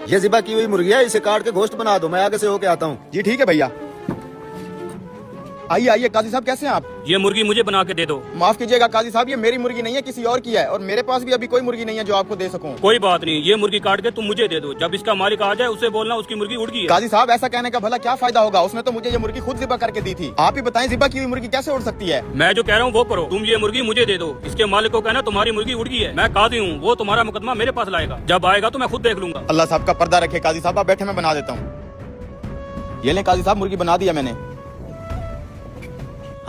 ये ज़िबा की हुई मुर्गी है, इसे काट के गोश्त बना दो, मैं आगे से होके आता हूँ। जी ठीक है भैया। आइए आइए काजी साहब, कैसे हैं आप? ये मुर्गी मुझे बना के दे दो। माफ कीजिएगा काजी साहब, ये मेरी मुर्गी नहीं है, किसी और की है, और मेरे पास भी अभी कोई मुर्गी नहीं है जो आपको दे सकूं। कोई बात नहीं, ये मुर्गी काट के तुम मुझे दे दो। जब इसका मालिक आ जाए उसे बोलना उसकी मुर्गी उड़ गई है। काजी साहब, ऐसा कहने का भला क्या फायदा होगा? उसने तो मुझे ये मुर्गी खुद ज़िबा करके दी थी। आप ही बताएं, ज़िबा की हुई मुर्गी कैसे उड़ सकती है? मैं जो कह रहा हूँ वो करो, तुम ये मुर्गी मुझे दे दो। इसके मालिक को कहना तुम्हारी मुर्गी उड़ गई है। मैं काजी हूँ, वो तुम्हारा मुकदमा मेरे पास लाएगा। जब आएगा तो मैं खुद देख लूंगा। अल्लाह साहब का पर्दा रखे। काजी साहब आप बैठे, मैं बना देता हूँ। ये लें काजी साहब, मुर्गी बना दिया मैंने।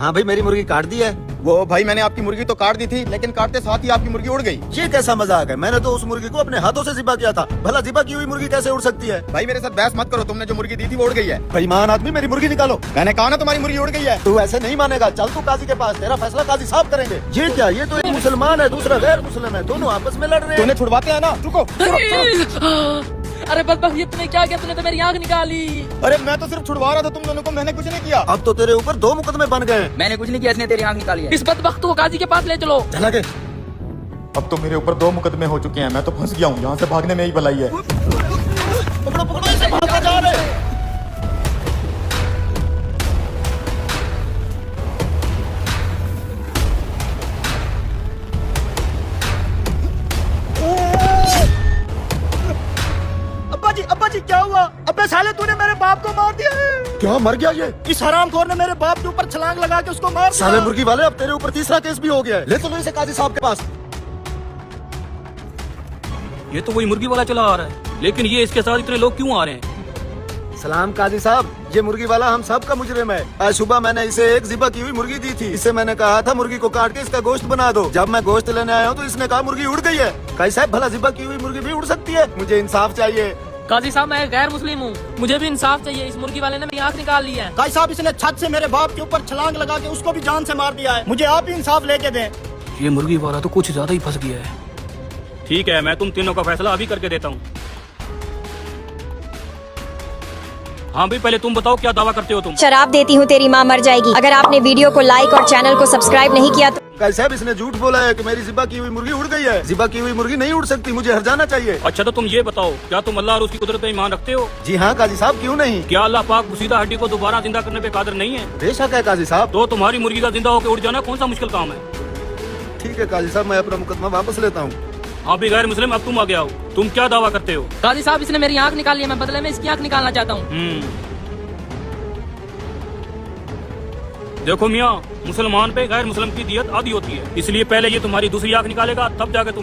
हाँ भाई, मेरी मुर्गी काट दी है। वो भाई, मैंने आपकी मुर्गी तो काट दी थी, लेकिन काटते साथ ही आपकी मुर्गी उड़ गई। ये कैसा मजाक है? मैंने तो उस मुर्गी को अपने हाथों से ज़िबा किया था। भला ज़िबा की हुई मुर्गी कैसे उड़ सकती है? भाई मेरे साथ बहस मत करो, तुमने जो मुर्गी दी थी वो उड़ गई है। बेईमान आदमी, मेरी मुर्गी निकालो। मैंने कहा ना तुम्हारी मुर्गी उड़ गई है। तू ऐसे नहीं मानेगा, चल तू काजी के पास, तेरा फैसला काजी साहब करेंगे। ये क्या? ये तो एक मुसलमान है, दूसरा गैर मुस्लिम है, दोनों आपस में लड़ रहे हैं। तूने छुड़वाते हैं ना? रुको। अरे बदबख्त, ये तूने क्या किया? तूने तो मेरी आंख निकाली। अरे मैं तो सिर्फ छुड़वा रहा था तुम दोनों को, मैंने कुछ नहीं किया। अब तो तेरे ऊपर 2 मुकदमे बन गए। मैंने कुछ नहीं किया, इसने तेरी आंख निकाली है। इस बदबख्त को काजी के पास ले चलो। चला के। अब तो मेरे ऊपर 2 मुकदमे हो चुके हैं, मैं तो फंस गया हूँ। यहाँ से भागने में ही भलाई है। पकड़ो पकड़ो इसे, भागते जा रहे हैं। अब्बा जी क्या हुआ? अबे साले, तूने मेरे बाप को मार दिया है। क्या, मर गया ये? इस हरामखोर ने मेरे बाप के ऊपर छलांग लगा के उसको मार दिया। साले मुर्गी वाले, अब तेरे ऊपर तीसरा केस भी हो गया है। ले चलो इसे काजी साहब के पास। ये तो वही मुर्गी वाला चला आ रहा है, लेकिन ये इसके साथ इतने लोग क्यों आ रहे हैं? सलाम काजी साहब, ये मुर्गी वाला हम सब का मुजरिम है। आज सुबह मैंने इसे एक ज़िबा की हुई मुर्गी दी थी। इसे मैंने कहा था मुर्गी को काट के इसका गोश्त बना दो। जब मैं गोश्त लेने आया हूँ तो इसने कहा मुर्गी उड़ गई है। काजी साहब, भला ज़िबा की हुई मुर्गी भी उड़ सकती है? मुझे इंसाफ चाहिए। काजी साहब, मैं गैर मुस्लिम हूँ, मुझे भी इंसाफ चाहिए। इस मुर्गी वाले ने मेरी आंख निकाल ली है। काजी साहब, इसने छत से मेरे बाप के ऊपर छलांग लगा के उसको भी जान से मार दिया है। मुझे आप ही इंसाफ लेके दें। ये मुर्गी वाला तो कुछ ज्यादा ही फंस गया है। ठीक है, मैं तुम तीनों का फैसला अभी करके देता हूँ। हाँ भाई, पहले तुम बताओ क्या दावा करते हो तुम? शराब देती हूँ तेरी माँ मर जाएगी। अगर आपने वीडियो को लाइक और चैनल को सब्सक्राइब नहीं किया तो। काजी साहब, इसने झूठ बोला है कि मेरी ज़िबा की हुई मुर्गी उड़ गई है। ज़िबा की हुई मुर्गी नहीं उड़ सकती, मुझे हर जाना चाहिए। अच्छा तो तुम ये बताओ, क्या तुम अल्लाह और उसकी कुदरत पे ईमान रखते हो? जी हाँ काजी साहब, क्यों नहीं? क्या अल्लाह पाक सीधा हड्डी को दोबारा जिंदा करने पे कादिर नहीं है? बेशक है काजी साहब। तो तुम्हारी मुर्गी का जिंदा होकर उड़ जाना कौन सा मुश्किल काम है? ठीक है काजी साहब, मैं अपना मुकदमा वापस लेता हूँ। आप भी गैर मुस्लिम, अब तुम आ गया हो। तुम क्या दावा करते हो? काजी साहब, इसने मेरी आंख निकाली है, मैं बदले में इसकी आंख निकालना चाहता हूँ। देखो मियाँ, मुसलमान पे गैर मुस्लिम की दियत आधी होती है, इसलिए पहले ये तुम्हारी दूसरी आंख निकालेगा, तब जाके तुम